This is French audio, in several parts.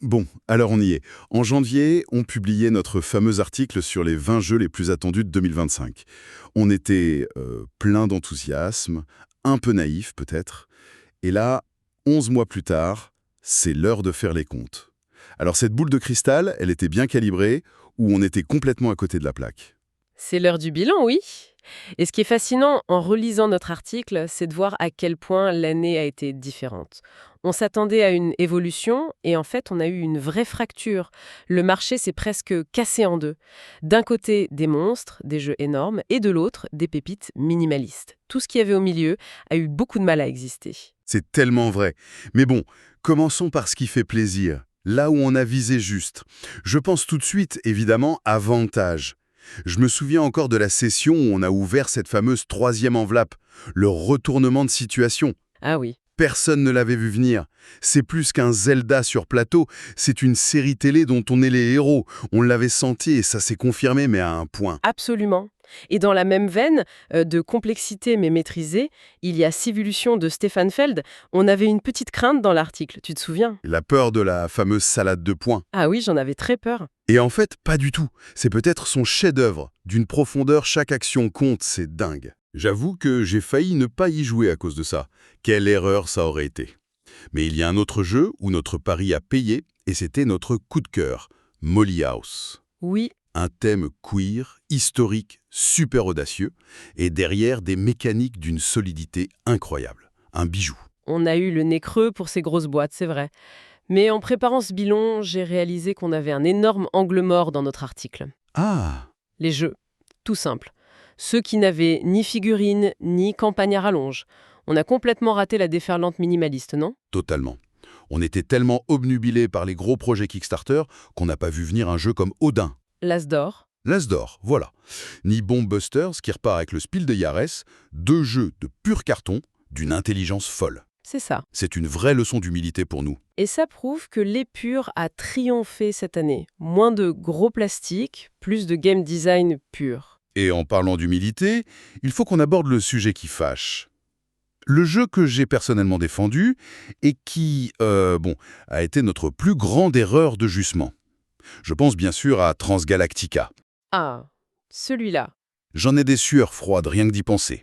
Bon, alors on y est. En janvier, on publiait notre fameux article sur les 20 jeux les plus attendus de 2025. On était plein d'enthousiasme, un peu naïf peut-être. Et là, 11 mois plus tard, c'est l'heure de faire les comptes. Alors cette boule de cristal, elle était bien calibrée ou on était complètement à côté de la plaque? C'est l'heure du bilan, oui. Et ce qui est fascinant en relisant notre article, c'est de voir à quel point l'année a été différente. On s'attendait à une évolution et en fait, on a eu une vraie fracture. Le marché s'est presque cassé en deux. D'un côté, des monstres, des jeux énormes, et de l'autre, des pépites minimalistes. Tout ce qu'il y avait au milieu a eu beaucoup de mal à exister. C'est tellement vrai. Mais bon, commençons par ce qui fait plaisir, là où on a visé juste. Je pense tout de suite, évidemment, à Vantage. Je me souviens encore de la session où on a ouvert cette fameuse troisième enveloppe, le retournement de situation. Ah oui. Personne ne l'avait vu venir. C'est plus qu'un Zelda sur plateau, c'est une série télé dont on est les héros. On l'avait senti et ça s'est confirmé, mais à un point. Absolument. Et dans la même veine de complexité mais maîtrisée, il y a Civolution de Stefan Feld. On avait une petite crainte dans l'article, tu te souviens? La peur de la fameuse salade de points. Ah oui, j'en avais très peur. Et en fait, pas du tout. C'est peut-être son chef-d'œuvre. D'une profondeur, chaque action compte, c'est dingue. J'avoue que j'ai failli ne pas y jouer à cause de ça. Quelle erreur ça aurait été. Mais il y a un autre jeu où notre pari a payé, et c'était notre coup de cœur, Molly House. Oui, Un thème queer, historique, super audacieux, et derrière des mécaniques d'une solidité incroyable. Un bijou. on a eu le nez creux pour ces grosses boîtes, c'est vrai. Mais en préparant ce bilan, j'ai réalisé qu'on avait un énorme angle mort dans notre article. Ah, Les jeux, tout simple. Ceux qui n'avaient ni figurines, ni campagne à rallonge. On a complètement raté la déferlante minimaliste, non? totalement. On était tellement obnubilés par les gros projets Kickstarter qu'on n'a pas vu venir un jeu comme Odin. L'As d'or. L'As d'or, voilà. Ni Bomb Busters, qui repart avec le Spiel de Jahres, deux jeux de pur carton, d'une intelligence folle. C'est ça. C'est une vraie leçon d'humilité pour nous. Et ça prouve que l'épure a triomphé cette année. Moins de gros plastique, plus de game design pur. Et en parlant d'humilité, il faut qu'on aborde le sujet qui fâche. Le jeu que j'ai personnellement défendu et qui, a été notre plus grande erreur de jugement. Je pense bien sûr à Transgalactica. Ah, celui-là. J'en ai des sueurs froides rien que d'y penser.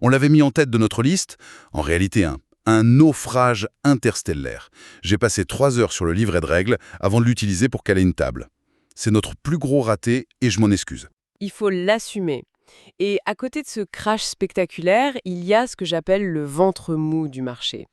On l'avait mis en tête de notre liste, en réalité un naufrage interstellaire. J'ai passé 3 heures sur le livret de règles avant de l'utiliser pour caler une table. C'est notre plus gros raté et je m'en excuse. Il faut l'assumer. Et à côté de ce crash spectaculaire, il y a ce que j'appelle le ventre mou du marché.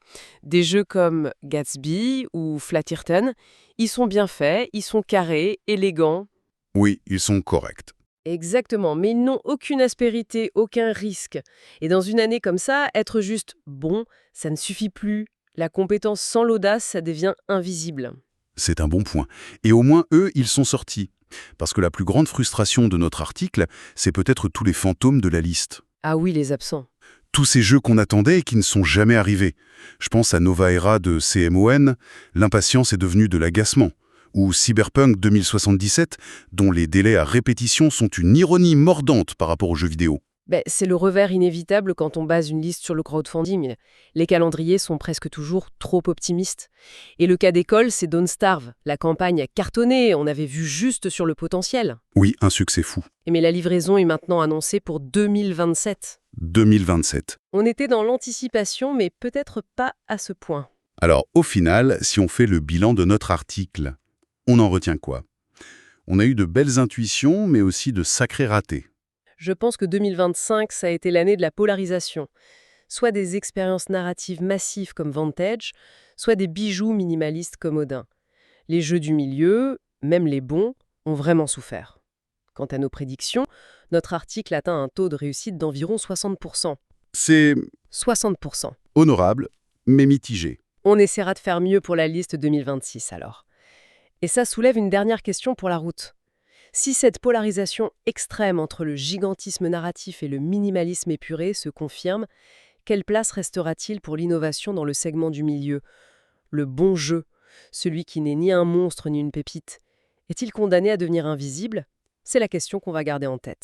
Des jeux comme Gatsby ou Flatterton, ils sont bien faits, ils sont carrés, élégants. Oui, ils sont corrects. Exactement, mais ils n'ont aucune aspérité, aucun risque. Et dans une année comme ça, être juste bon, ça ne suffit plus. La compétence sans l'audace, ça devient invisible. C'est un bon point. Et au moins, eux, ils sont sortis. Parce que la plus grande frustration de notre article, c'est peut-être tous les fantômes de la liste. Ah oui, les absents. Tous ces jeux qu'on attendait et qui ne sont jamais arrivés. Je pense à Nova Era de CMON, l'impatience est devenue de l'agacement. Ou Cyberpunk 2077, dont les délais à répétition sont une ironie mordante par rapport aux jeux vidéo. C'est le revers inévitable quand on base une liste sur le crowdfunding. Les calendriers sont presque toujours trop optimistes. Et le cas d'école, c'est Don't Starve. La campagne a cartonné, on avait vu juste sur le potentiel. Oui, un succès fou. Mais la livraison est maintenant annoncée pour 2027. 2027. On était dans l'anticipation, mais peut-être pas à ce point. Alors, au final, si on fait le bilan de notre article, on en retient quoi? On a eu de belles intuitions, mais aussi de sacrés ratés. Je pense que 2025, ça a été l'année de la polarisation. Soit des expériences narratives massives comme Vantage, soit des bijoux minimalistes comme Odin. Les jeux du milieu, même les bons, ont vraiment souffert. Quant à nos prédictions, notre article atteint un taux de réussite d'environ 60%. C'est 60%. honorable, mais mitigé. On essaiera de faire mieux pour la liste 2026 alors. Et ça soulève une dernière question pour la route. Si cette polarisation extrême entre le gigantisme narratif et le minimalisme épuré se confirme, quelle place restera-t-il pour l'innovation dans le segment du milieu? Le bon jeu, celui qui n'est ni un monstre ni une pépite, est-il condamné à devenir invisible? C'est la question qu'on va garder en tête.